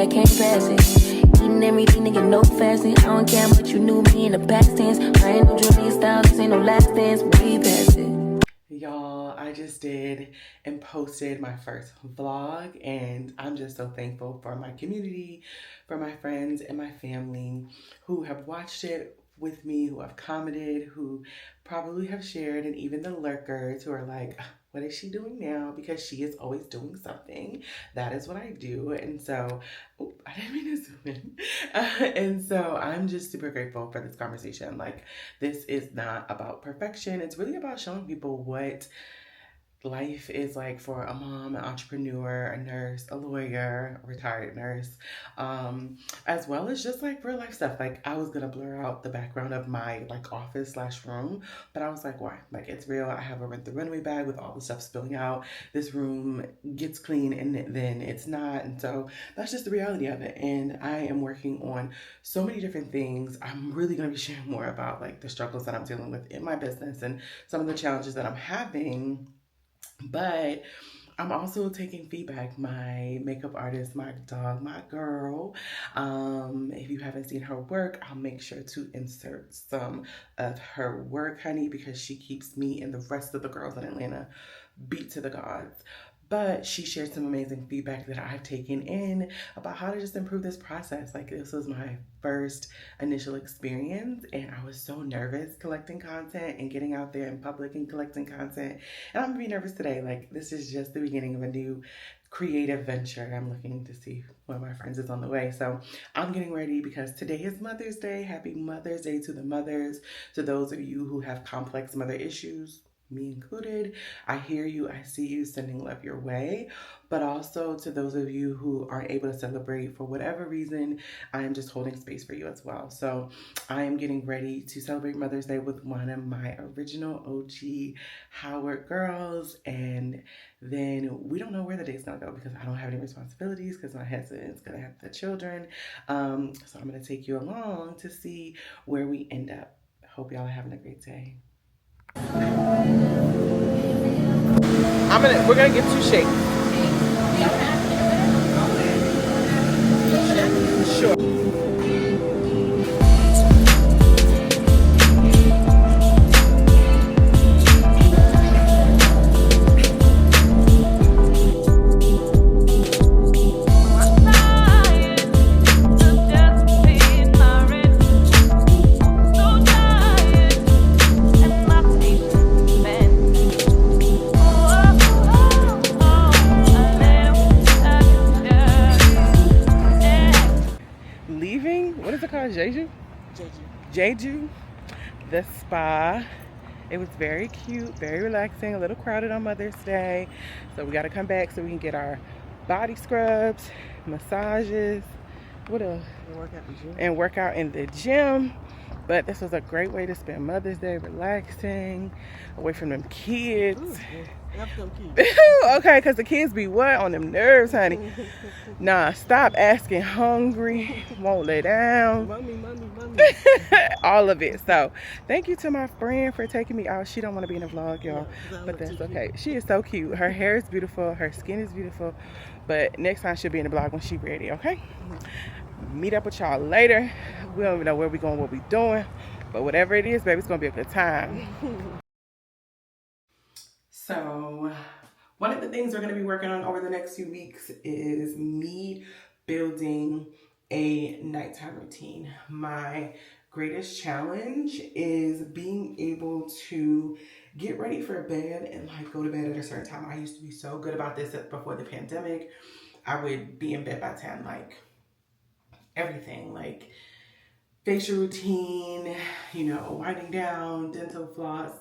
I can't pass it. Eating everything, nigga, no fasting. I don't care what you knew me in the past tense. I ain't no Julia Styles, this ain't no last dance. Way past it. Y'all, I just did and posted my first vlog, and I'm just so thankful for my community, for my friends and my family who have watched it with me, who have commented, who probably have shared, and even the lurkers who are like, what is she doing now? Because she is always doing something. That is what I do. And so, I didn't mean to zoom in. And so I'm just super grateful for this conversation. Like, this is not about perfection. It's really about showing people what life is like for a mom, an entrepreneur, a nurse, a lawyer, a retired nurse, as well as just like real life stuff. Like, I was gonna blur out the background of my like office slash room, but I was like, why? Like, it's real. I have a rent the runway bag with all the stuff spilling out. This room gets clean and then it's not. And so that's just the reality of it. And I am working on so many different things. I'm really gonna be sharing more about like the struggles that I'm dealing with in my business and some of the challenges that I'm having. But I'm also taking feedback. My makeup artist, my dog, my girl. If you haven't seen her work, I'll make sure to insert some of her work, honey, because she keeps me and the rest of the girls in Atlanta beat to the gods. But she shared some amazing feedback that I've taken in about how to just improve this process. Like, this was my first initial experience, and I was so nervous collecting content and getting out there in public and collecting content. And I'm gonna be nervous today. Like, this is just the beginning of a new creative venture. I'm looking to see one of my friends is on the way. So I'm getting ready because today is Mother's Day. Happy Mother's Day to the mothers, to those of you who have complex mother issues, me included. I hear you, I see you, sending love your way. But also to those of you who aren't able to celebrate for whatever reason, I am just holding space for you as well. So I am getting ready to celebrate Mother's Day with one of my original OG Howard girls. And then we don't know where the day's gonna go because I don't have any responsibilities because my husband's gonna have the children. So I'm gonna take you along to see where we end up. Hope y'all are having a great day. We're gonna get 2 shakes. Sure. Jeju? Jeju, the spa. It was very cute, very relaxing, a little crowded on Mother's Day. So we got to come back so we can get our body scrubs, massages, what else? And work out in the gym. But this was a great way to spend Mother's Day, relaxing, away from them kids. Okay, because the kids be what on them nerves, honey? Nah, stop asking, hungry, won't lay down. Mommy. All of it. So thank you to my friend for taking me out. She don't want to be in the vlog, y'all, but that's okay. She is so cute. Her hair is beautiful. Her skin is beautiful. But next time she'll be in the vlog when she's ready, okay? Meet up with y'all later. We don't even know where we're going, what we're doing, but whatever it is, baby, it's gonna be a good time. So one of the things we're gonna be working on over the next few weeks is me building a nighttime routine. My greatest challenge is being able to get ready for bed and like go to bed at a certain time. I used to be so good about this before the pandemic. I would be in bed by 10, like everything, like facial routine, winding down, dental floss,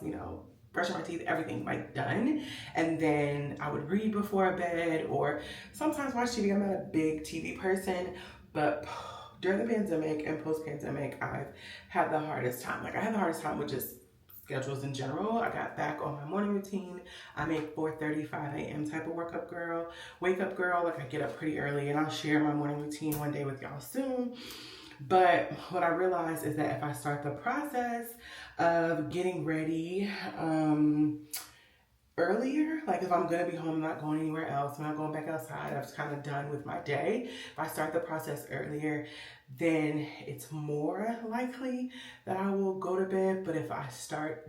brushing my teeth, everything like done. And then I would read before bed or sometimes watch TV. I'm not a big TV person, but during the pandemic and post-pandemic, I've had the hardest time. Like, I had the hardest time with just schedules in general. I got back on my morning routine. I'm a 4:35 a.m. type of wake up girl. Like, I get up pretty early, and I'll share my morning routine one day with y'all soon. But what I realized is that if I start the process of getting ready, earlier. Like if I'm gonna be home, I'm not going anywhere else, I'm not going back outside, I was kind of done with my day. If I start the process earlier, then it's more likely that I will go to bed. But if I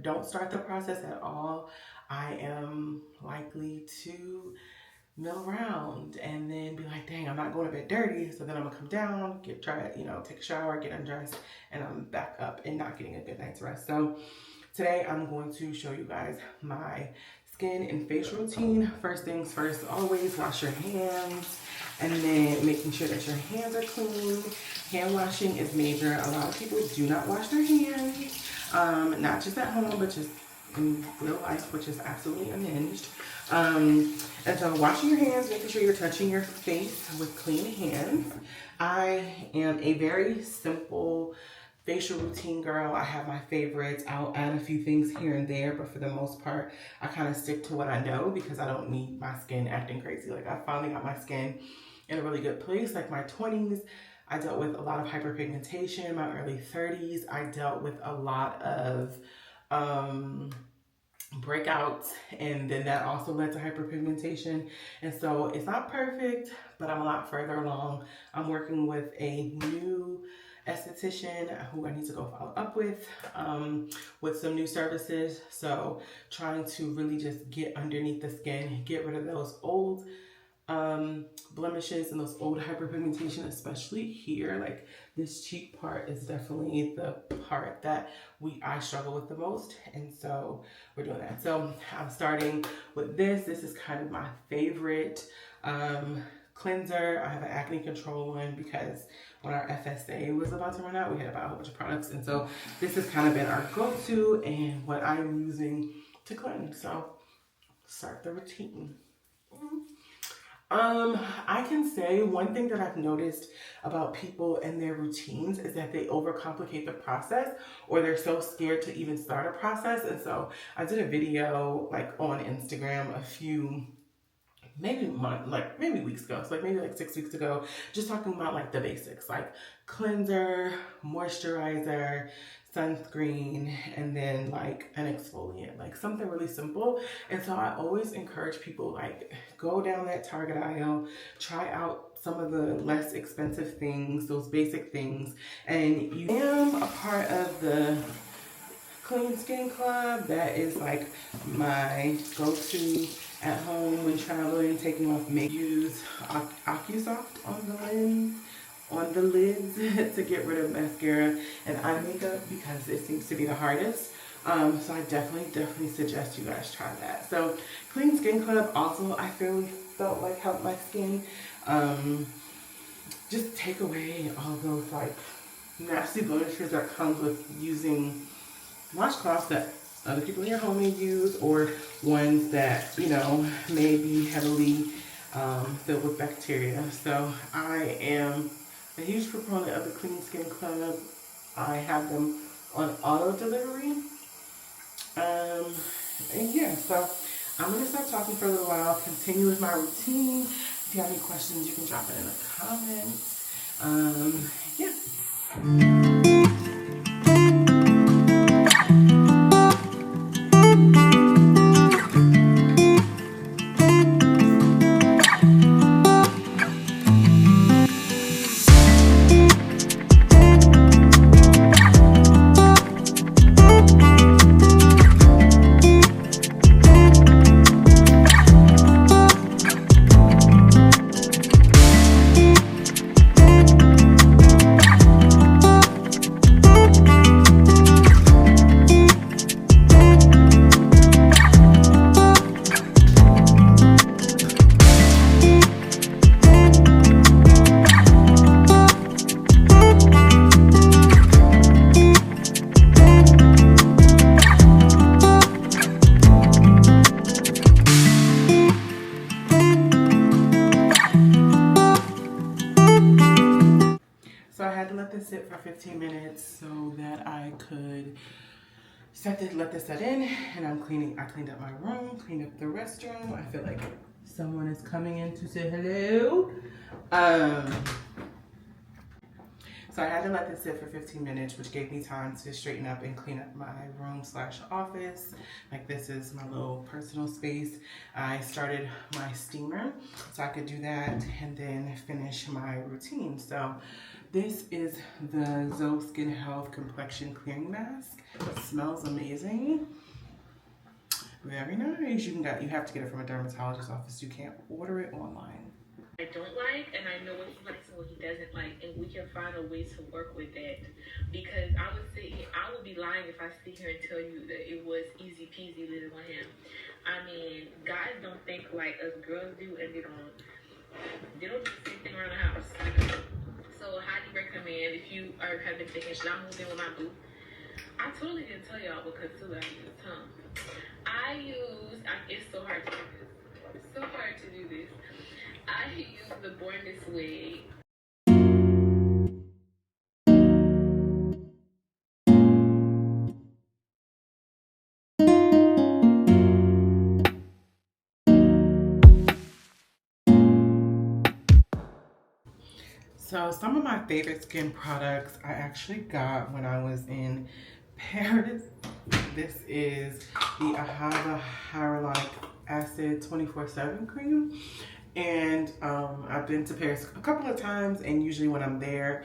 don't start the process at all, I am likely to mill around and then be like, dang, I'm not going to bed dirty. So then I'm gonna come down, get dried, take a shower, get undressed, and I'm back up and not getting a good night's rest. So today I'm going to show you guys my skin and face routine. First things first, always wash your hands, and then making sure that your hands are clean. Hand washing is major. A lot of people do not wash their hands, not just at home, but just in real life, which is absolutely unhinged. And so washing your hands, making sure you're touching your face with clean hands. I am a very simple facial routine girl. I have my favorites. I'll add a few things here and there, but for the most part, I kind of stick to what I know because I don't need my skin acting crazy. Like I finally got my skin in a really good place. Like my 20s, I dealt with a lot of hyperpigmentation. My early 30s, I dealt with a lot of breakouts, and then that also led to hyperpigmentation. And so it's not perfect, but I'm a lot further along. I'm working with a new esthetician who I need to go follow up with some new services. So trying to really just get underneath the skin, get rid of those old blemishes and those old hyperpigmentation, especially here. Like this cheek part is definitely the part that I struggle with the most, and so we're doing that. So I'm starting with this. This is kind of my favorite cleanser. I have an acne control one because when our FSA was about to run out, we had to buy a whole bunch of products, and so this has kind of been our go-to and what I'm using to cleanse. So start the routine. I can say one thing that I've noticed about people and their routines is that they overcomplicate the process, or they're so scared to even start a process. And so I did a video like on Instagram a few maybe weeks ago, so maybe 6 weeks ago, just talking about like the basics, like cleanser, moisturizer, sunscreen, and then like an exfoliant, like something really simple. And so I always encourage people, like, go down that Target aisle, try out some of the less expensive things, those basic things. And you am a part of the Clean Skin Club. That is like my go-to at home when traveling, taking off makeup. Use AccuSoft on the lids to get rid of mascara and eye makeup because it seems to be the hardest. So I definitely suggest you guys try that. So Clean Skin Club also, I felt like helped my skin. Just take away all those like nasty blemishes that comes with using washcloths that other people in your home may use, or ones that, may be heavily filled with bacteria. So I am a huge proponent of the Clean Skin Club. I have them on auto delivery. And yeah, so I'm going to stop talking for a little while, continue with my routine. If you have any questions, you can drop it in the comments. Yeah. Sit for 15 minutes so that I could let this set in. And I cleaned up my room, cleaned up the restroom. I feel like someone is coming in to say hello. So I had to let this sit for 15 minutes, which gave me time to straighten up and clean up my room slash office. Like, this is my little personal space. I started my steamer so I could do that and then finish my routine. So this is the Zoe Skin Health Complexion Clearing Mask. It smells amazing. Very nice. You have to get it from a dermatologist's office. You can't order it online. I don't like, and I know what he likes and what he doesn't like, and we can find a way to work with that. Because I would be lying if I sit here and tell you that it was easy peasy living with him. I mean, guys don't think like us girls do, and they don't do the same thing around the house. So I highly recommend if you have been thinking, should I move in with my boo? I totally didn't tell y'all because too I use tongue. It's so hard to do this. It's so hard to do this. I use the Born This Way. So some of my favorite skin products I actually got when I was in Paris. This is the Ahava Hyaluronic Acid 24/7 cream. And I've been to Paris a couple of times, and usually when I'm there,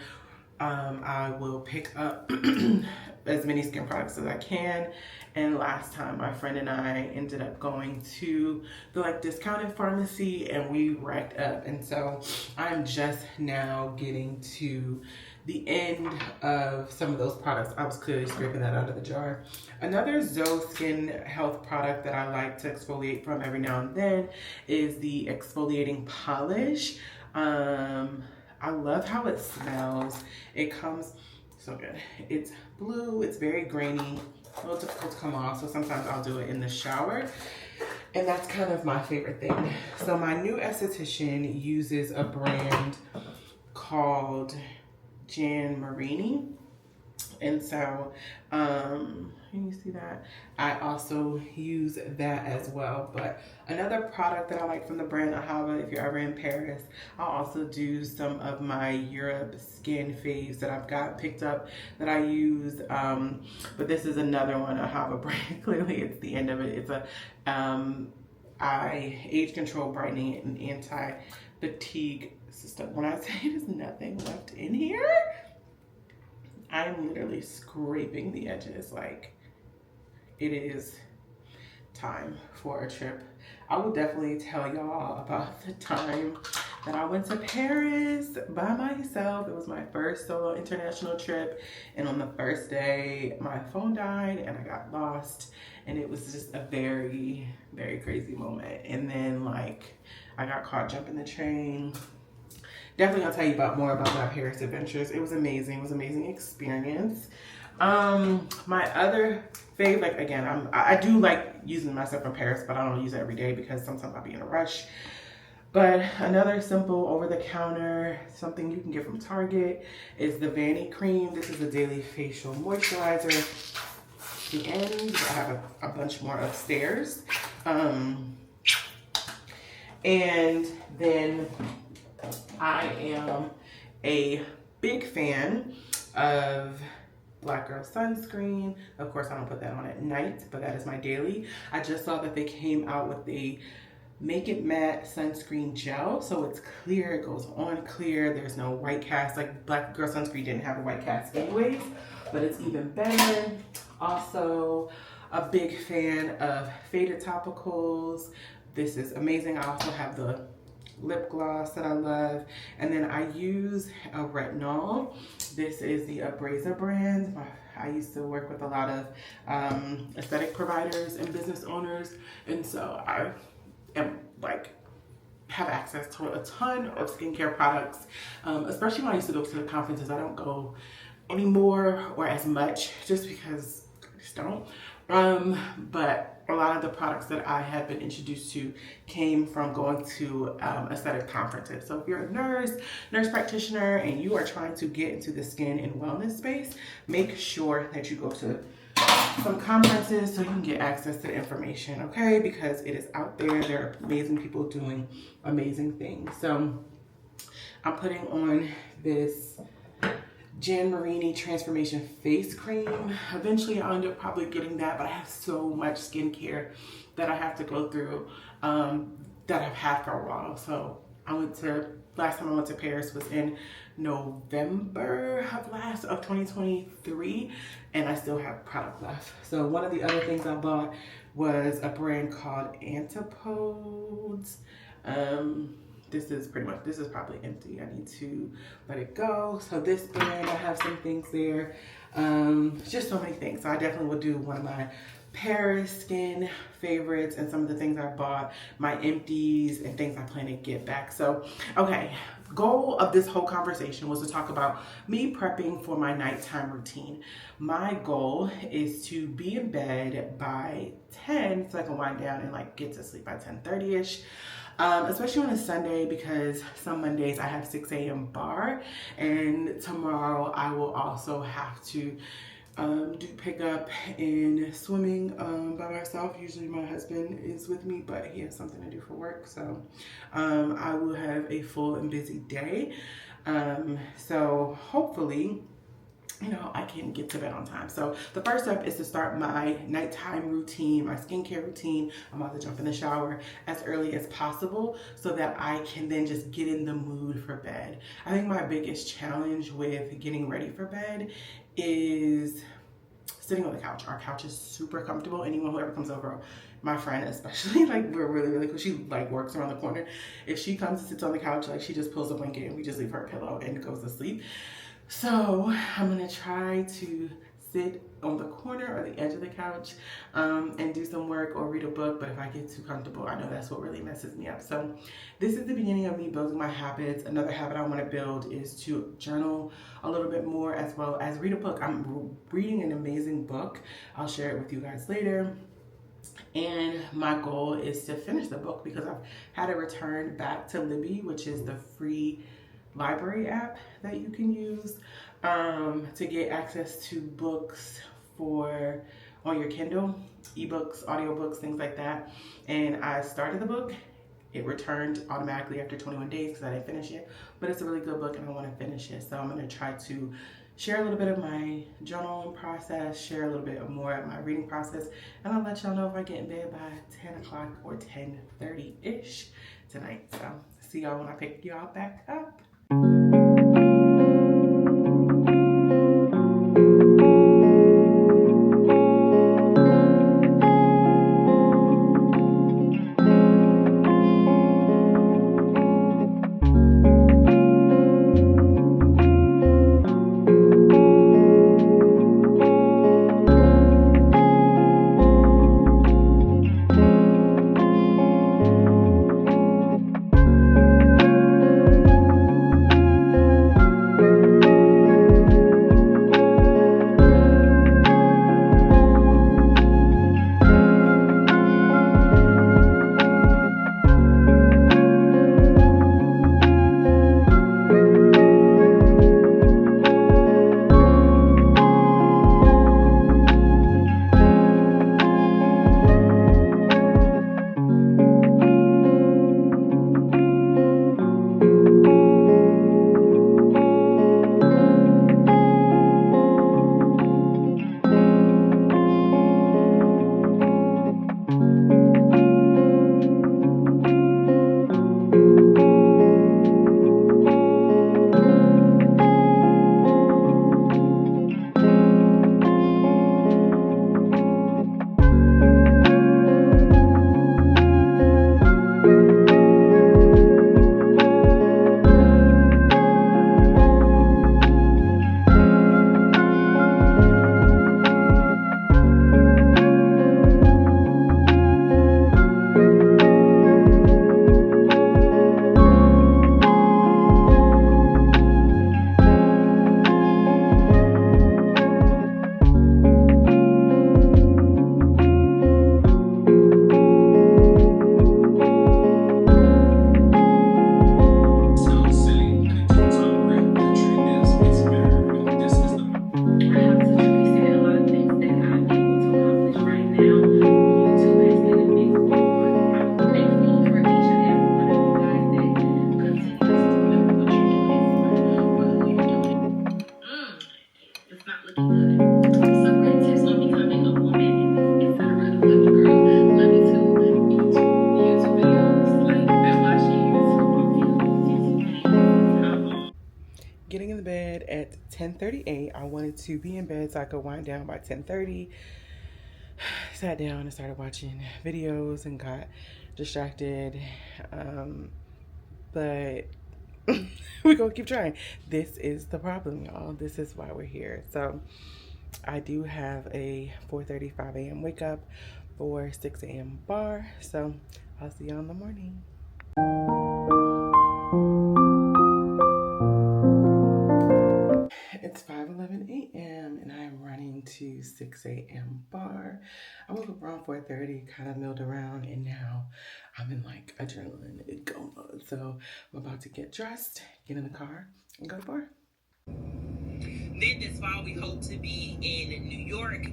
I will pick up as many skin products as I can. And last time my friend and I ended up going to the discounted pharmacy and we racked up. And so I'm just now getting to the end of some of those products. I was clearly scraping that out of the jar. Another Zoe Skin Health product that I like to exfoliate from every now and then is the exfoliating polish. I love how it smells. It comes so good. It's blue, it's very grainy, a little difficult to come off, so sometimes I'll do it in the shower. And that's kind of my favorite thing. So my new esthetician uses a brand called Marini. And so, can you see that? I also use that as well. But another product that I like from the brand Ahava, if you're ever in Paris, I'll also do some of my Europe skin faves that I've got picked up that I use. But this is another one, Ahava brand. Clearly, it's the end of it. It's a eye age control brightening and anti-fatigue system. When I say there's nothing left in here, I'm literally scraping the edges. Like, it is time for a trip. I will definitely tell y'all about the time that I went to Paris by myself. It was my first solo international trip. And on the first day, my phone died and I got lost. And it was just a very, very crazy moment. And then I got caught jumping the train. Definitely gonna tell you more about my Paris adventures. It was amazing. It was an amazing experience. My other fave, again, I do like using my stuff from Paris, but I don't use it every day because sometimes I'll be in a rush. But another simple over-the-counter, something you can get from Target, is the Vanny Cream. This is a daily facial moisturizer. The end, I have a bunch more upstairs. And then I am a big fan of Black Girl Sunscreen. Of course, I don't put that on at night, but that is my daily. I just saw that they came out with the Make It Matte Sunscreen Gel. So it's clear, it goes on clear. There's no white cast. Like, Black Girl Sunscreen didn't have a white cast anyways, but it's even better. Also, a big fan of Faded Topicals. This is amazing. I also have the lip gloss that I love. And then I use a retinol. This is the Abrasive brand. I used to work with a lot of aesthetic providers and business owners. And so I am have access to a ton of skincare products, especially when I used to go to the conferences. I don't go anymore or as much just because I just don't. But a lot of the products that I have been introduced to came from going to aesthetic conferences. So if you're a nurse practitioner, and you are trying to get into the skin and wellness space, make sure that you go to some conferences so you can get access to the information, okay? Because it is out there. There are amazing people doing amazing things. So I'm putting on this Marini Transformation Face Cream. Eventually I'll end up probably getting that, but I have so much skincare that I have to go through that I've had for a while. So last time I went to Paris was in November of 2023, and I still have product left. So one of the other things I bought was a brand called Antipodes. This is probably empty. I need to let it go. So this brand, I have some things there. Just so many things. So I definitely will do one of my Paris skin favorites and some of the things I bought, my empties and things I plan to get back. So, okay, goal of this whole conversation was to talk about me prepping for my nighttime routine. My goal is to be in bed by 10 so I can wind down and like get to sleep by 10:30ish. Especially on a Sunday, because some Mondays I have 6 a.m. bar, and tomorrow I will also have to do pickup and swimming by myself. Usually my husband is with me, but he has something to do for work, so I will have a full and busy day. So hopefully, you know, I can get to bed on time. So the first step is to start my nighttime routine, my skincare routine. I'm about to jump in the shower as early as possible so that I can then just get in the mood for bed. I think my biggest challenge with getting ready for bed is sitting on the couch. Our couch is super comfortable. Anyone who ever comes over, my friend especially, like we're really close. She like works around the corner. If she comes and sits on the couch, like she just pulls a blanket and we just leave her a pillow and goes to sleep. So I'm gonna try to sit on the corner or the edge of the couch and do some work or read a book. But if I get too comfortable, I know that's what really messes me up. So this is the beginning of me building my habits. Another habit I want to build is to journal a little bit more, as well as read a book. I'm reading an amazing book. I'll share it with you guys later. And my goal is to finish the book because I've had it returned back to Libby, which is the free library app that you can use to get access to books on your Kindle, ebooks, audiobooks, things like that. And I started the book. It returned automatically after 21 days because I didn't finish it, but it's a really good book and I want to finish it. So I'm going to try to share a little bit of my journaling process, share a little bit more of my reading process, and I'll let y'all know if I get in bed by 10 o'clock or 10:30-ish tonight. So see y'all when I pick y'all back up. looking good. Some great tips on becoming a woman, etc. Let me girl, let me to YouTube videos, like been watching YouTube videos. Getting in the bed at 10:38. I wanted to be in bed so I could wind down by 10:30. Sat down and started watching videos and got distracted. But we're gonna keep trying. This is the problem, y'all. This is why we're here. So I do have a 4:35 a.m. wake up for 6 a.m. bar. So I'll see y'all in the morning. It's 5:11 a.m. and I'm running to 6 a.m. bar. I woke up around 4:30, kind of milled around, and now I'm in like adrenaline go mode. So I'm about to get dressed, get in the car, and go to the bar. Then this fall we hope to be in New York.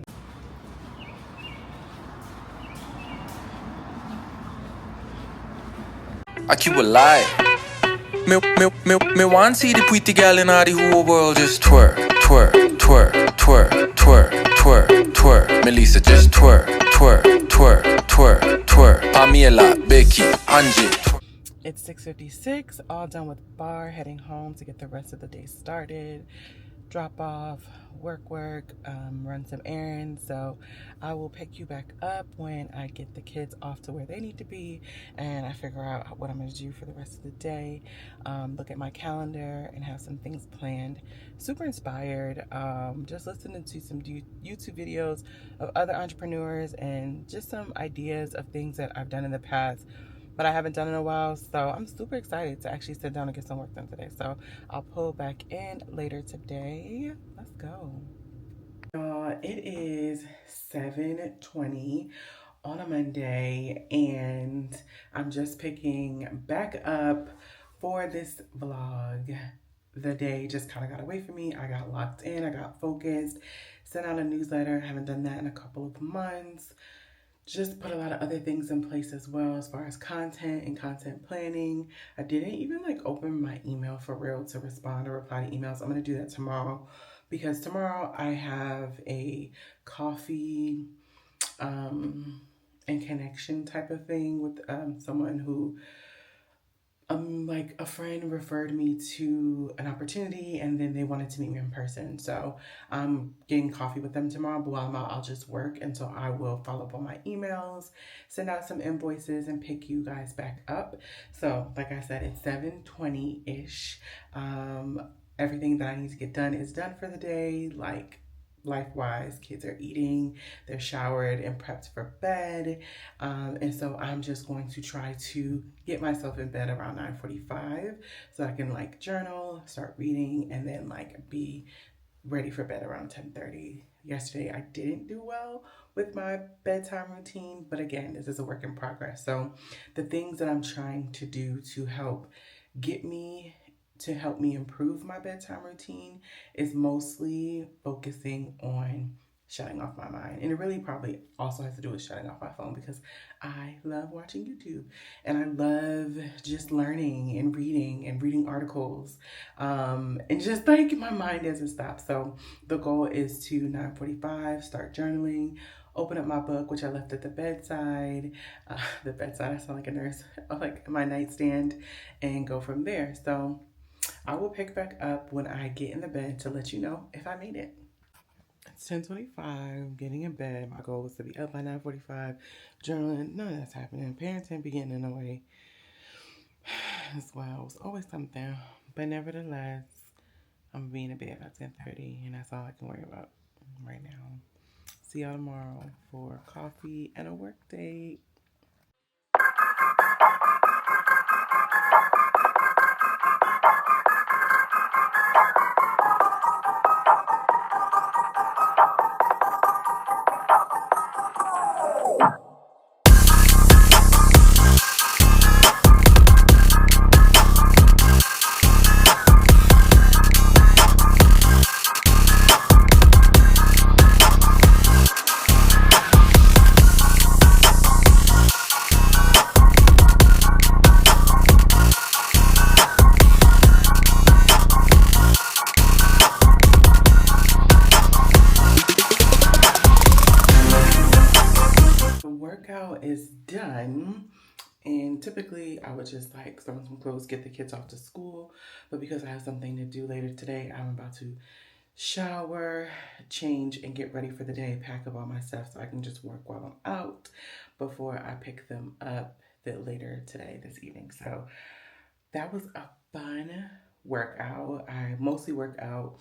I keep a lie. Me want see the pretty girl in all the whole world just twerk, twerk, twerk, twerk, twerk, twerk, twerk. Melissa just twerk, twerk, twerk, twerk, twerk. Pamela, Becky, Angie. It's 6:56, all done with bar, heading home to get the rest of the day started. Drop off, work, run some errands. So I will pick you back up when I get the kids off to where they need to be and I figure out what I'm going to do for the rest of the day. Look at my calendar and have some things planned. Super inspired. Just listening to some YouTube videos of other entrepreneurs and just some ideas of things that I've done in the past but I haven't done in a while, so I'm super excited to actually sit down and get some work done today. So I'll pull back in later today. Let's go. It is 7:20 on a Monday, and I'm just picking back up for this vlog. The day just kind of got away from me. I got locked in, I got focused, sent out a newsletter. I haven't done that in a couple of months. Just put a lot of other things in place as well as far as content and content planning. I didn't even like open my email for real to respond or reply to emails. I'm going to do that tomorrow because tomorrow I have a coffee and connection type of thing with someone who like a friend referred me to an opportunity and then they wanted to meet me in person. So I'm getting coffee with them tomorrow, but while I'm out, I'll just work. And so I will follow up on my emails, send out some invoices and pick you guys back up. So like I said, it's 7:20-ish. Everything that I need to get done is done for the day. Like life-wise, kids are eating, they're showered and prepped for bed, and so I'm just going to try to get myself in bed around 9:45 so I can like journal, start reading, and then like be ready for bed around 10:30. Yesterday I didn't do well with my bedtime routine, but again, this is a work in progress. So the things that I'm trying to do to help me improve my bedtime routine is mostly focusing on shutting off my mind. And it really probably also has to do with shutting off my phone because I love watching YouTube and I love just learning and reading articles. And just like my mind doesn't stop. So the goal is to 9:45 start journaling, open up my book, which I left at the bedside. I sound like a nurse, like my nightstand, and go from there. So I will pick back up when I get in the bed to let you know if I made it. It's 10:25, getting in bed. My goal was to be up by 9:45, journaling. None of that's happening. Parenting beginning in a way as well. It was always something. But nevertheless, I'm going to be in bed by 10:30, and that's all I can worry about right now. See y'all tomorrow for coffee and a work date. is done. And typically I would just like throw on some clothes, get the kids off to school. But because I have something to do later today, I'm about to shower, change, and get ready for the day, pack up all my stuff so I can just work while I'm out before I pick them up later today, this evening. So that was a fun workout. I mostly work out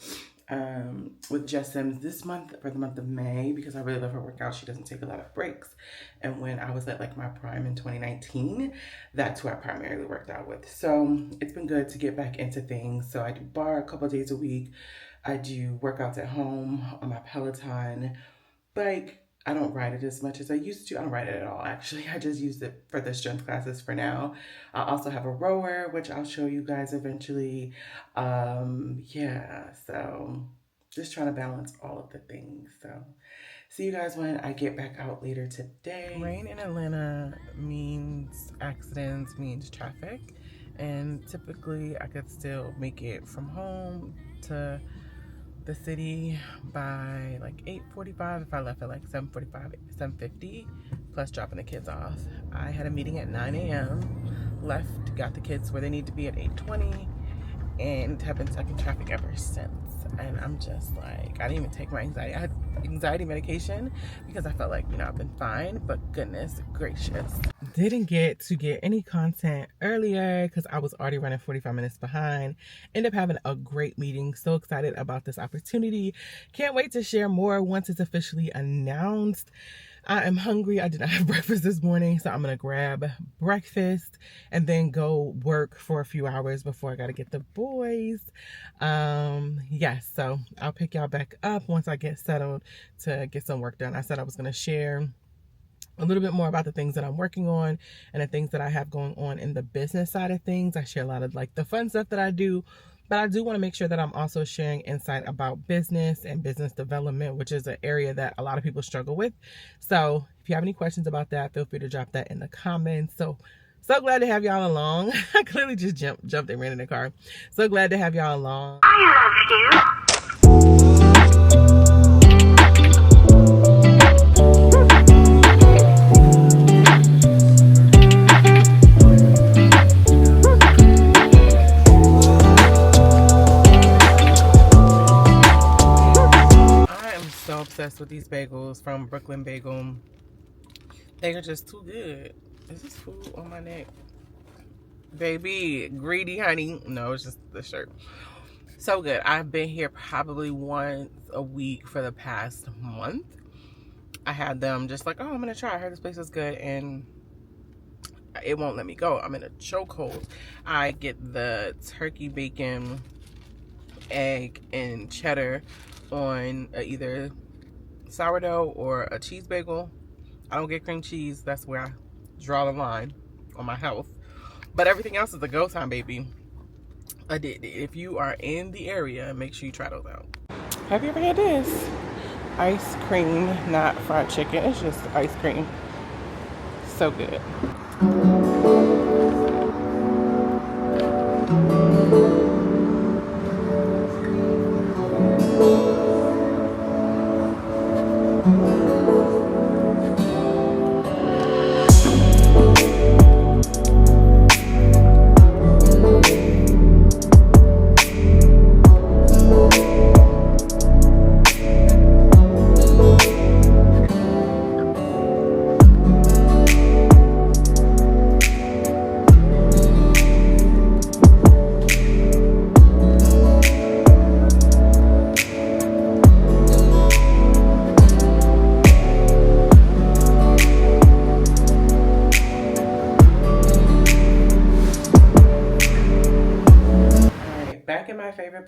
with Jess Sims this month for the month of May because I really love her workout. She doesn't take a lot of breaks. And when I was at like my prime in 2019, that's who I primarily worked out with. So it's been good to get back into things. So I do bar a couple of days a week. I do workouts at home on my Peloton bike. I don't ride it as much as I used to. I don't ride it at all, actually. I just use it for the strength classes for now. I also have a rower, which I'll show you guys eventually. Yeah, so just trying to balance all of the things. So see you guys when I get back out later today. Rain in Atlanta means accidents, means traffic. And typically I could still make it from home to the city by like 8:45 if I left at like 7:45, 7:50, plus dropping the kids off. I had a meeting at 9 a.m., left, got the kids where they need to be at 8:20, and have been stuck in traffic ever since. And I'm just like, I didn't even take my anxiety. I had anxiety medication because I felt like, you know, I've been fine, but goodness gracious. Didn't get to get any content earlier because I was already running 45 minutes behind. Ended up having a great meeting. So excited about this opportunity. Can't wait to share more once it's officially announced. I am hungry. I did not have breakfast this morning, so I'm gonna grab breakfast and then go work for a few hours before I gotta get the boys. Yes, so I'll pick y'all back up once I get settled to get some work done. I said I was gonna share a little bit more about the things that I'm working on and the things that I have going on in the business side of things. I share a lot of like the fun stuff that I do, but I do want to make sure that I'm also sharing insight about business and business development, which is an area that a lot of people struggle with. So if you have any questions about that, feel free to drop that in the comments. So glad to have y'all along. I clearly just jumped and ran in the car. So glad to have y'all along. I love you. Obsessed with these bagels from Brooklyn Bagel. They are just too good. Is this food on my neck? Baby, greedy honey. No, it's just the shirt. So good. I've been here probably once a week for the past month. I had them just like, oh, I'm gonna try. I heard this place is good, and it won't let me go. I'm in a chokehold. I get the turkey bacon, egg, and cheddar on either sourdough or a cheese bagel. I don't get cream cheese. That's where I draw the line on my health. But everything else is a go time, baby. If you are in the area, make sure you try those out. Have you ever had this? Ice cream, not fried chicken. It's just ice cream. So good.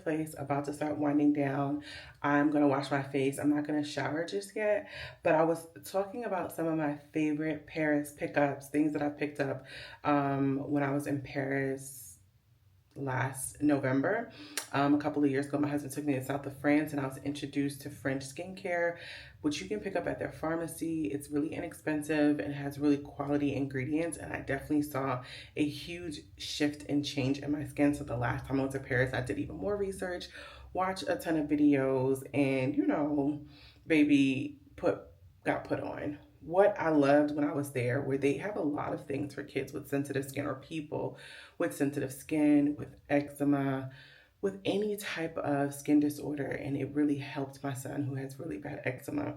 Place, about to start winding down. I'm gonna wash my face. I'm not gonna shower just yet, but I was talking about some of my favorite Paris pickups, things that I picked up when I was in Paris last November. A couple of years ago, my husband took me to south of France and I was introduced to French skincare, which you can pick up at their pharmacy. It's really inexpensive and has really quality ingredients, and I definitely saw a huge shift and change in my skin. So the last time I went to Paris, I did even more research, watched a ton of videos, and you know, baby got put on what I loved when I was there, where they have a lot of things for kids with sensitive skin, or people with sensitive skin, with eczema, with any type of skin disorder, and it really helped my son who has really bad eczema.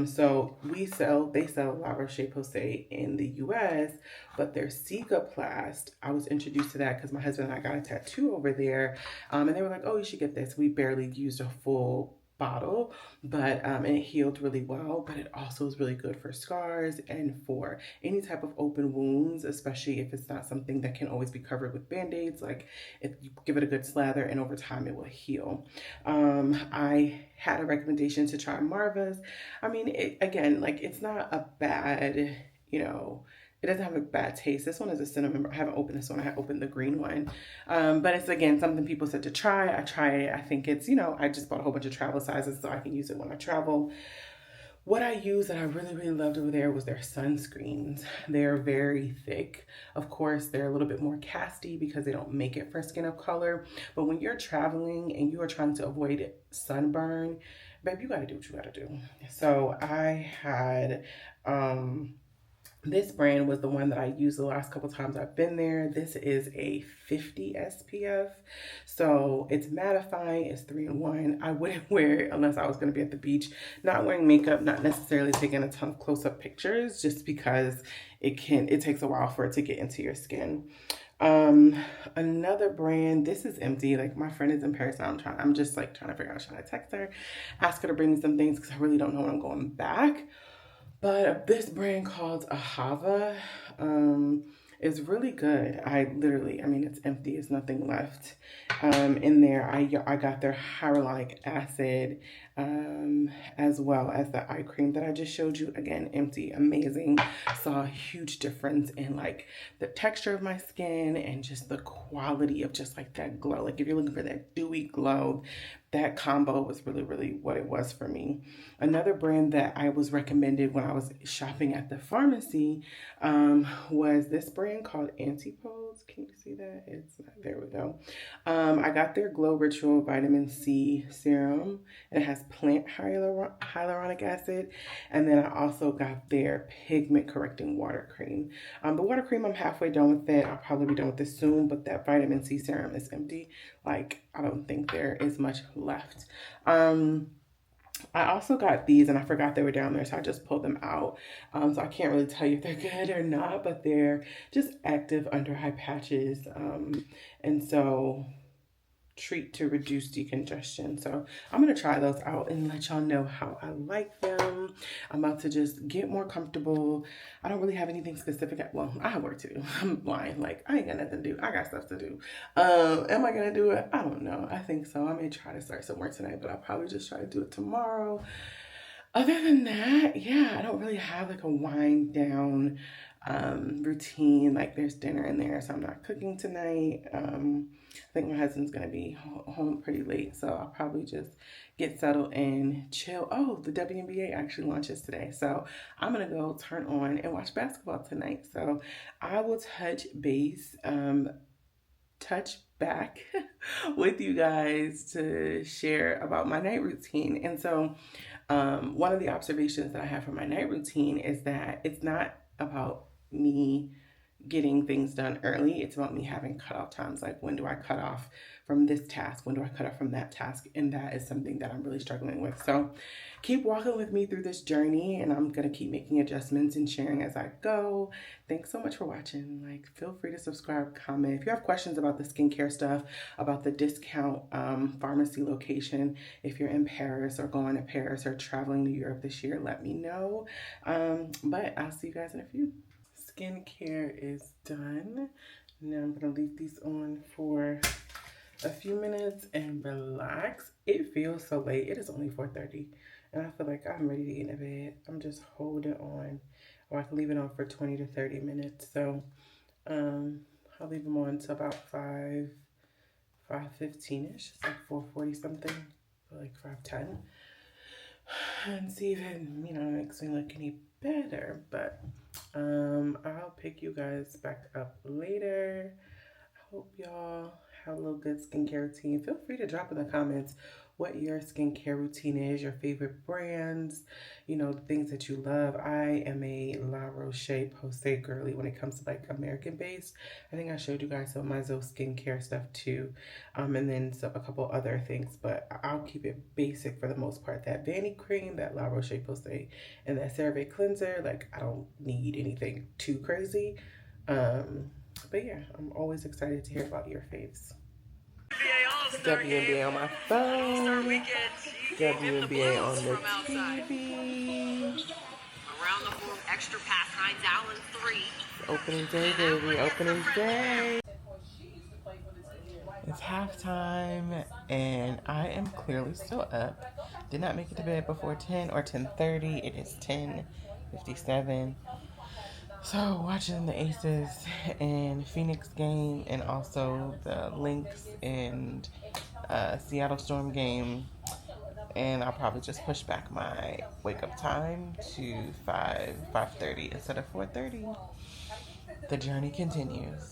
So they sell La Roche-Posay in the US, but their Cicaplast, I was introduced to that because my husband and I got a tattoo over there, and they were like, oh, you should get this. We barely used a full bottle, but and it healed really well, but it also is really good for scars and for any type of open wounds, especially if it's not something that can always be covered with band-aids. Like, if you give it a good slather, and over time it will heal. I had a recommendation to try Marva's. I mean, again, like, it's not a bad, it doesn't have a bad taste. This one is a cinnamon. I haven't opened this one. I have opened the green one. But it's, again, something people said to try. I tried it. I think it's, I just bought a whole bunch of travel sizes so I can use it when I travel. What I used that I really, really loved over there was their sunscreens. They're very thick. Of course, they're a little bit more casty because they don't make it for skin of color. But when you're traveling and you are trying to avoid sunburn, babe, you got to do what you got to do. So I had... this brand was the one that I used the last couple times I've been there. This is a 50 SPF. So it's mattifying, it's 3-in-1. I wouldn't wear it unless I was going to be at the beach, not wearing makeup, not necessarily taking a ton of close-up pictures, just because it takes a while for it to get into your skin. Another brand, this is empty. Like, my friend is in Paris now. I'm just like trying to figure out, should I text her, ask her to bring me some things, because I really don't know when I'm going back. But this brand called Ahava is really good. I mean, it's empty. It's nothing left in there. I got their hyaluronic acid as well as the eye cream that I just showed you. Again, empty, amazing. Saw a huge difference in, like, the texture of my skin and just the quality of just, like, that glow. Like, if you're looking for that dewy glow, that combo was really, really what it was for me. Another brand that I was recommended when I was shopping at the pharmacy was this brand called Antipodes. Can you see that? It's not, there we go. I got their Glow Ritual Vitamin C Serum. It has plant hyaluronic acid. And then I also got their Pigment Correcting Water Cream. The water cream, I'm halfway done with it. I'll probably be done with this soon, but that Vitamin C Serum is empty. Like, I don't think there is much left. I also got these, and I forgot they were down there, so I just pulled them out. So I can't really tell you if they're good or not, but they're just active under eye patches. And so treat to reduce decongestion. So I'm going to try those out and let y'all know how I like them. I'm about to just get more comfortable. I don't really have anything specific. Well, I have work to do. I'm lying. Like, I ain't got nothing to do. I got stuff to do. Am I going to do it? I don't know. I think so. I may try to start some work tonight, but I'll probably just try to do it tomorrow. Other than that, yeah, I don't really have like a wind down routine. Like, there's dinner in there, so I'm not cooking tonight. I think my husband's gonna be home pretty late, so I'll probably just get settled and chill. Oh, the WNBA actually launches today, so I'm gonna go turn on and watch basketball tonight. So I will touch back with you guys to share about my night routine. And so one of the observations that I have for my night routine is that it's not about me getting things done early. It's about me having cutoff times. Like, when do I cut off from this task? When do I cut off from that task? And that is something that I'm really struggling with. So keep walking with me through this journey, and I'm going to keep making adjustments and sharing as I go. Thanks so much for watching. Like, feel free to subscribe, comment. If you have questions about the skincare stuff, about the discount pharmacy location, if you're in Paris or going to Paris or traveling to Europe this year, let me know. But I'll see you guys in a few. Skincare is done. Now I'm gonna leave these on for a few minutes and relax. It feels so late. It is only 4:30, and I feel like I'm ready to get in bed. I'm just holding on, or I can leave it on for 20 to 30 minutes. So I'll leave them on until about 5:15ish. It's like 4:40 something, like 5:10, and see if it makes me look any better. But I'll pick you guys back up later. I hope y'all have a little good skincare routine. Feel free to drop in the comments what your skincare routine is, your favorite brands, you know, things that you love. I am a La Roche-Posay girly when it comes to like American based. I think I showed you guys some of my Zoe skincare stuff too, and then a couple other things, but I'll keep it basic for the most part. That Vanny cream, that La Roche-Posay, and that CeraVe cleanser, like I don't need anything too crazy. But yeah, I'm always excited to hear about your faves. WNBA on my phone. WNBA on the TV. Around the horn, extra pass, Hines Allen 3. Opening day, baby. Opening day. It's halftime, and I am clearly still up. Did not make it to bed before 10 or 10:30. It is 10:57. So watching the Aces and Phoenix game, and also the Lynx and Seattle Storm game, and I'll probably just push back my wake up time to 5:30 instead of 4:30. The journey continues.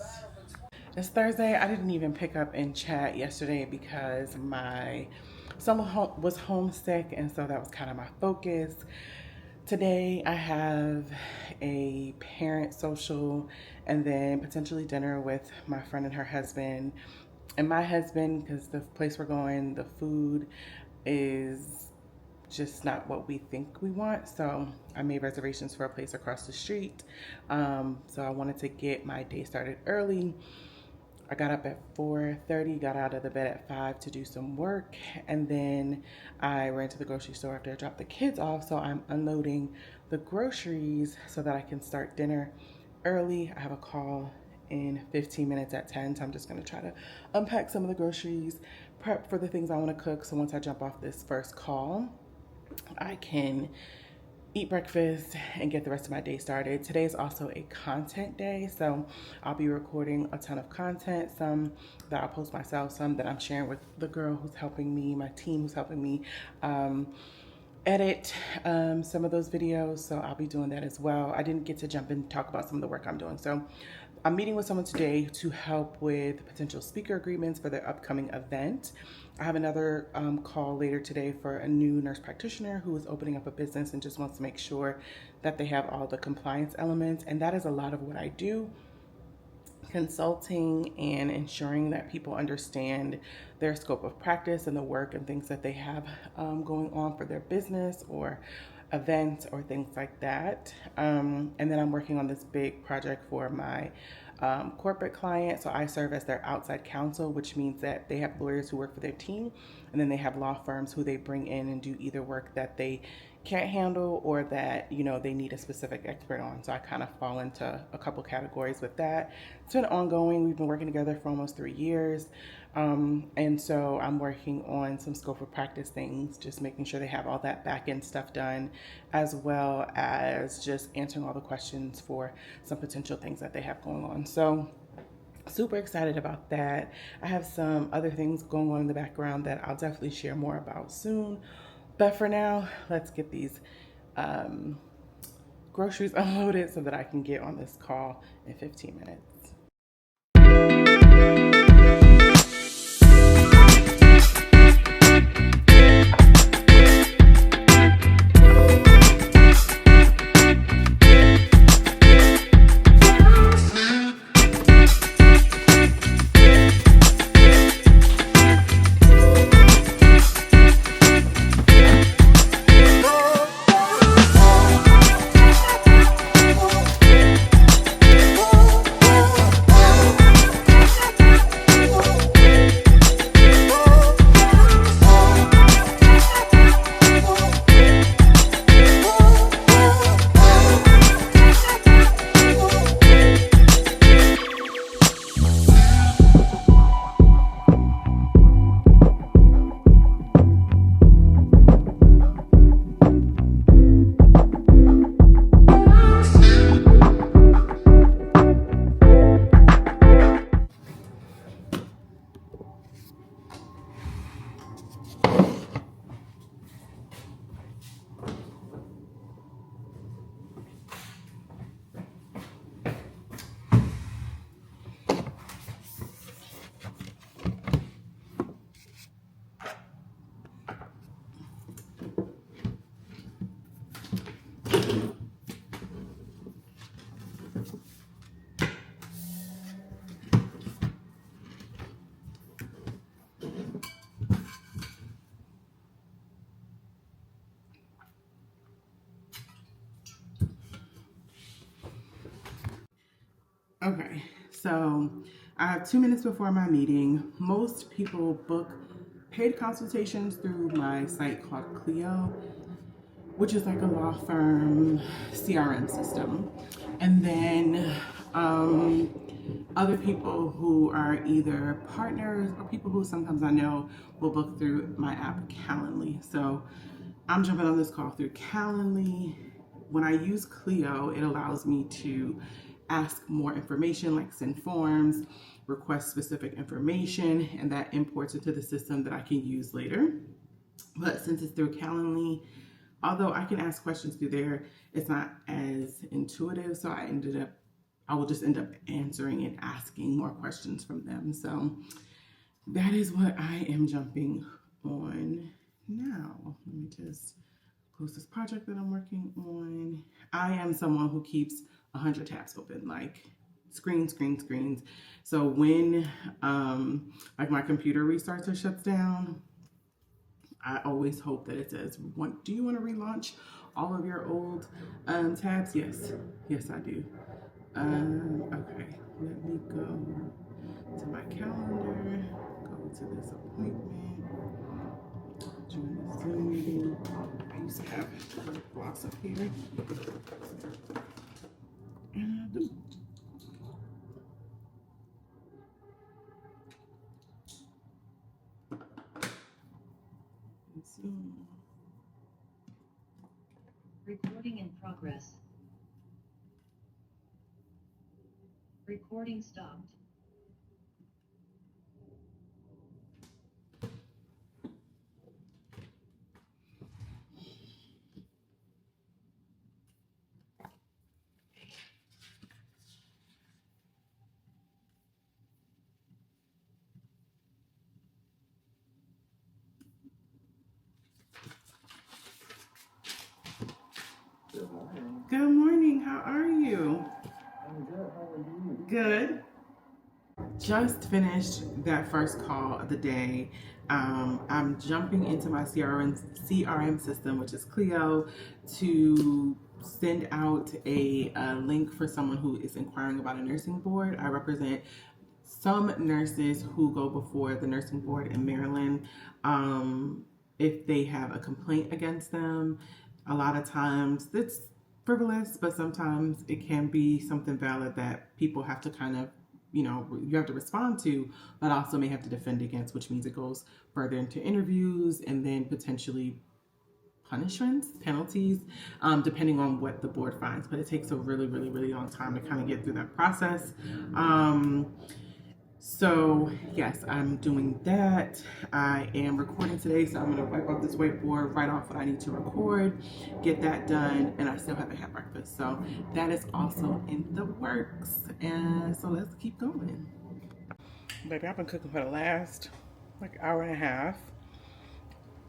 It's Thursday. I didn't even pick up and chat yesterday because my son was homesick, and so that was kind of my focus. Today I have a parent social and then potentially dinner with my friend and her husband and my husband, because the place we're going, the food is just not what we think we want. So I made reservations for a place across the street. So I wanted to get my day started early. I got up at 4:30, got out of the bed at 5 to do some work, and then I ran to the grocery store after I dropped the kids off. So I'm unloading the groceries so that I can start dinner early. I have a call in 15 minutes at 10, so I'm just gonna try to unpack some of the groceries, prep for the things I wanna cook. So once I jump off this first call, I can eat breakfast and get the rest of my day started. Today is also a content day, so I'll be recording a ton of content, some that I'll post myself, some that I'm sharing with the girl who's helping me, my team who's helping me edit some of those videos, so I'll be doing that as well. I didn't get to jump in and talk about some of the work I'm doing. So I'm meeting with someone today to help with potential speaker agreements for their upcoming event. I have another call later today for a new nurse practitioner who is opening up a business and just wants to make sure that they have all the compliance elements. And that is a lot of what I do, consulting and ensuring that people understand their scope of practice and the work and things that they have going on for their business or events or things like that. And then I'm working on this big project for my corporate client. So I serve as their outside counsel, which means that they have lawyers who work for their team, and then they have law firms who they bring in and do either work that they can't handle or that, you know, they need a specific expert on. So I kind of fall into a couple categories with that. It's been ongoing. We've been working together for almost 3 years. And so I'm working on some scope of practice things, just making sure they have all that back end stuff done, as well as just answering all the questions for some potential things that they have going on. So super excited about that. I have some other things going on in the background that I'll definitely share more about soon. But for now, let's get these groceries unloaded so that I can get on this call in 15 minutes. Okay, so I have 2 minutes before my meeting. Most people book paid consultations through my site called Clio, which is like a law firm CRM system. And then other people who are either partners or people who sometimes I know will book through my app Calendly. So I'm jumping on this call through Calendly. When I use Clio, it allows me to ask more information, like send forms, request specific information, and that imports into the system that I can use later. But since it's through Calendly, although I can ask questions through there, it's not as intuitive. So I will just end up answering and asking more questions from them. So that is what I am jumping on now. Let me just close this project that I'm working on. I am someone who keeps 100 tabs open, like screens. So when like my computer restarts or shuts down, I always hope that it says, do you want to relaunch all of your old tabs? Yes, I do. Okay, let me go to my calendar, go to this appointment, join the Zoom meeting. I used to have blocks up here. And I do. Zoom. Recording in progress. Recording stopped. Good morning, how are you? I'm good, how are you? Good. Just finished that first call of the day. I'm jumping into my CRM system, which is Clio, to send out a link for someone who is inquiring about a nursing board. I represent some nurses who go before the nursing board in Maryland. If they have a complaint against them, a lot of times it's frivolous, but sometimes it can be something valid that people have to kind of, you have to respond to, but also may have to defend against, which means it goes further into interviews and then potentially punishments, penalties, depending on what the board finds. But it takes a really, really, really long time to kind of get through that process. So yes, I'm doing that. I am recording today, so I'm gonna wipe off this whiteboard, write off what I need to record, get that done, and I still haven't had breakfast. So that is also in the works. And so let's keep going. Baby, I've been cooking for the last like hour and a half,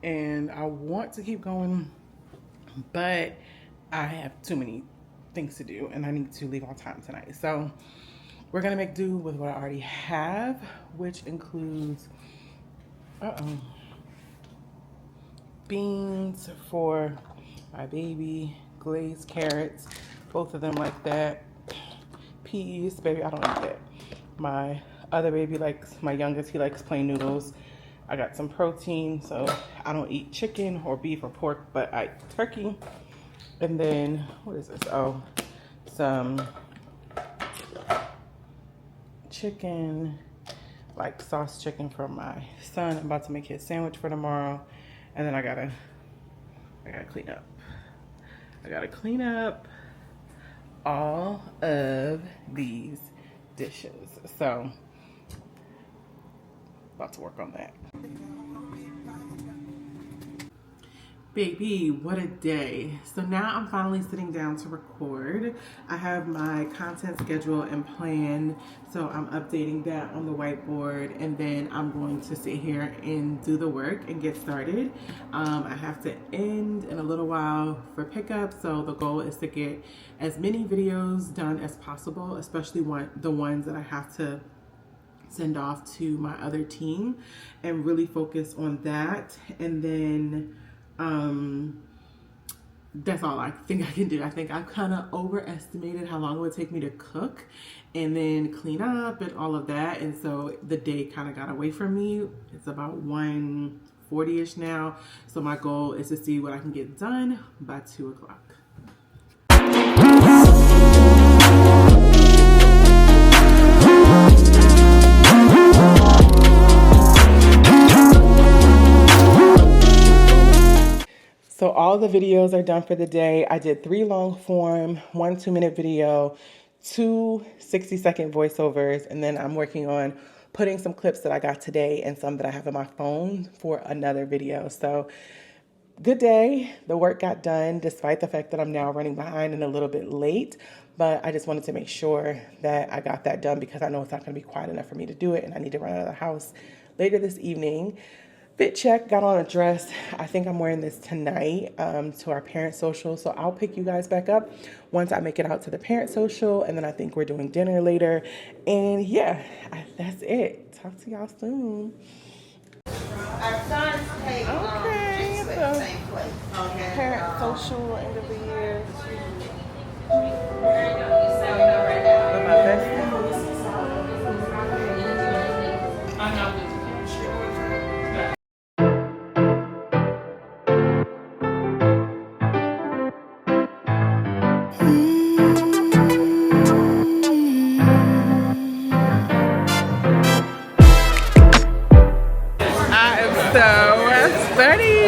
and I want to keep going, but I have too many things to do, and I need to leave on time tonight. So we're gonna make do with what I already have, which includes beans for my baby, glazed carrots, both of them like that. Peas, baby, I don't eat that. My other baby likes, my youngest, he likes plain noodles. I got some protein, so I don't eat chicken or beef or pork, but I eat turkey. And then, what is this? Oh, some chicken, like sauce chicken for my son. I'm about to make his sandwich for tomorrow. And then I gotta clean up. I gotta clean up all of these dishes. So, about to work on that. Baby, what a day. So now I'm finally sitting down to record. I have my content schedule and plan, so I'm updating that on the whiteboard, and then I'm going to sit here and do the work and get started. I have to end in a little while for pickup, so the goal is to get as many videos done as possible, especially the ones that I have to send off to my other team, and really focus on that. And then that's all I think I can do. I think I've kind of overestimated how long it would take me to cook and then clean up and all of that. And so the day kind of got away from me. It's about 1:40ish now. So my goal is to see what I can get done by 2 o'clock. So all the videos are done for the day. I did 3 long form, 1 2-minute video, 2 60-second voiceovers, and then I'm working on putting some clips that I got today and some that I have on my phone for another video. So good day. The work got done despite the fact that I'm now running behind and a little bit late, but I just wanted to make sure that I got that done because I know it's not going to be quiet enough for me to do it, and I need to run out of the house later this evening. Fit check, got on a dress. I think I'm wearing this tonight to our parent social. So I'll pick you guys back up once I make it out to the parent social. And then I think we're doing dinner later. And yeah, that's it. Talk to y'all soon. Our sons take Okay, Jeju Spa, so same place. Okay. parent social end of the year. With my bestie.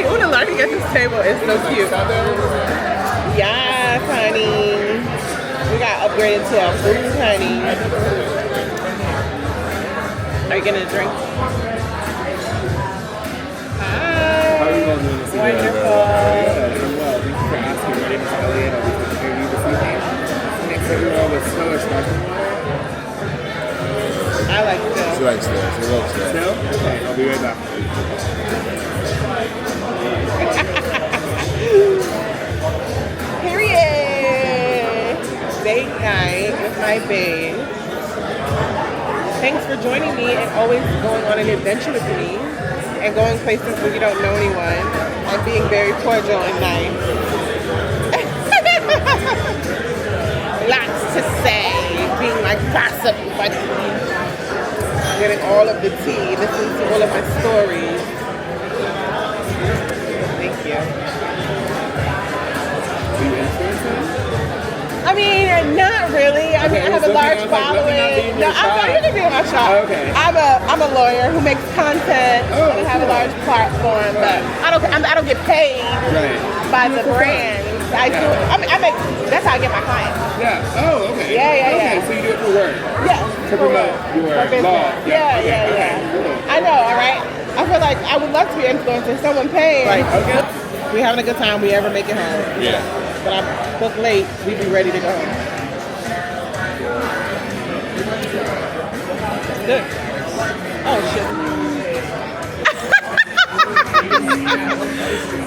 Ooh, the lighting at this table is so cute. Yes, honey. We got upgraded to a fruit, honey. Are you getting a drink? Hi. How are you guys doing this evening? Wonderful. Well, thank you for asking. My name is Elliot. I'll be interviewing you this evening. Next to you all with Snow or Sparkling Water. I like this. She likes this. She loves this. Snow? Okay, I'll be right back. Period. Date night with my babe. Thanks for joining me and always going on an adventure with me and going places where you don't know anyone and being very cordial and nice. Lots to say, being like gossip, but getting all of the tea, listening to all of my stories. Thank you. Are you influencing? I mean, not really. I mean, I have a large following. No, you can be in my shop. Oh, okay. I'm a lawyer who makes content and I have a large platform, but I don't get paid by the brands. I do. I mean, I make. That's how I get my clients. Yeah. Oh, okay. Yeah. Okay, so you do it for work. Yes. To promote your law. Yeah. I know. All right. I feel like I would love to be an influencer. Someone paid. Right. Okay. We having a good time. We ever make it home. Yeah. But I'm booked late. We be ready to go home. Good. Oh shit.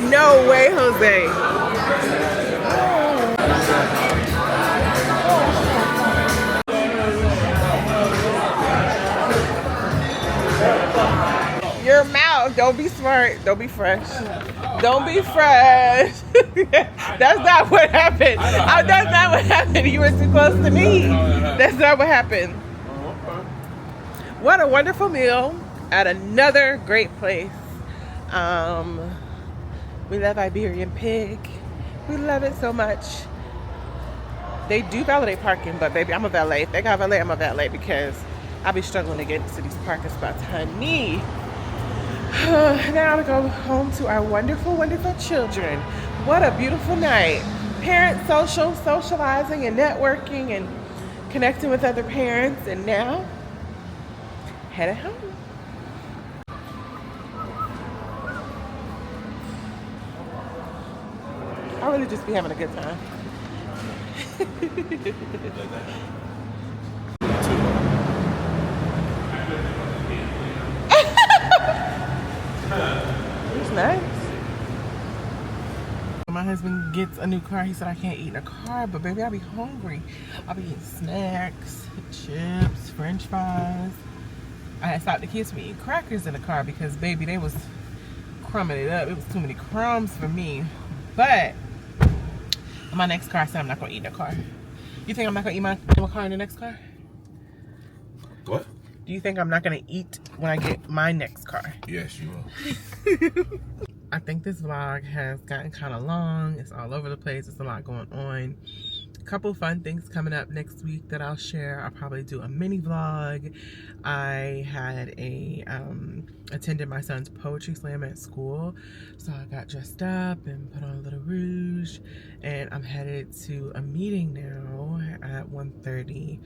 No way, Jose. Your mouth. Don't be smart. Don't be fresh. Don't be fresh. That's not what happened. That's not what happened. You were too close to me. That's not what happened. What a wonderful meal at another great place. We love Iberian pig. We love it so much. They do valet parking, but baby, I'm a valet. If they got valet, I'm a valet because I'll be struggling to get into these parking spots, honey. Now to go home to our wonderful, wonderful children. What a beautiful night. Parent social, socializing and networking and connecting with other parents. And now, headed home. I really just be having a good time. It's nice. My husband gets a new car. He said I can't eat in a car, but baby, I'll be hungry. I'll be eating snacks, chips, french fries. I had stopped the kids from eating crackers in the car because baby, they was crumbing it up. It was too many crumbs for me. But My next car, I said I'm not gonna eat in the car. You think I'm not gonna eat my car in the next car? What? Do you think I'm not gonna eat when I get my next car? Yes, you will. I think this vlog has gotten kind of long. It's all over the place. There's a lot going on. A couple fun things coming up next week that I'll share. I'll probably do a mini vlog. I had attended my son's poetry slam at school, so I got dressed up and put on a little rouge, and I'm headed to a meeting now at 1:30.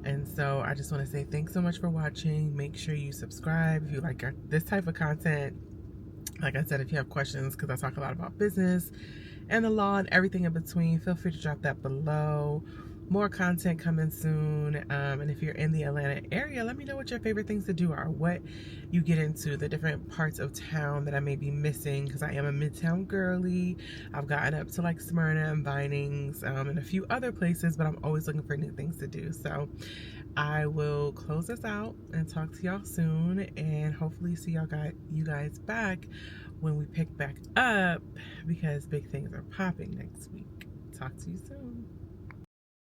And so I just want to say thanks so much for watching. Make sure you subscribe if you like this type of content. Like I said, if you have questions, because I talk a lot about business and the law and everything in between, feel free to drop that below. More content coming soon. And if you're in the Atlanta area, let me know what your favorite things to do are, what you get into, the different parts of town that I may be missing, because I am a Midtown girly. I've gotten up to like Smyrna and Vinings and a few other places, but I'm always looking for new things to do. So I will close this out and talk to y'all soon, and hopefully see you guys back when we pick back up, because big things are popping next week. Talk to you soon.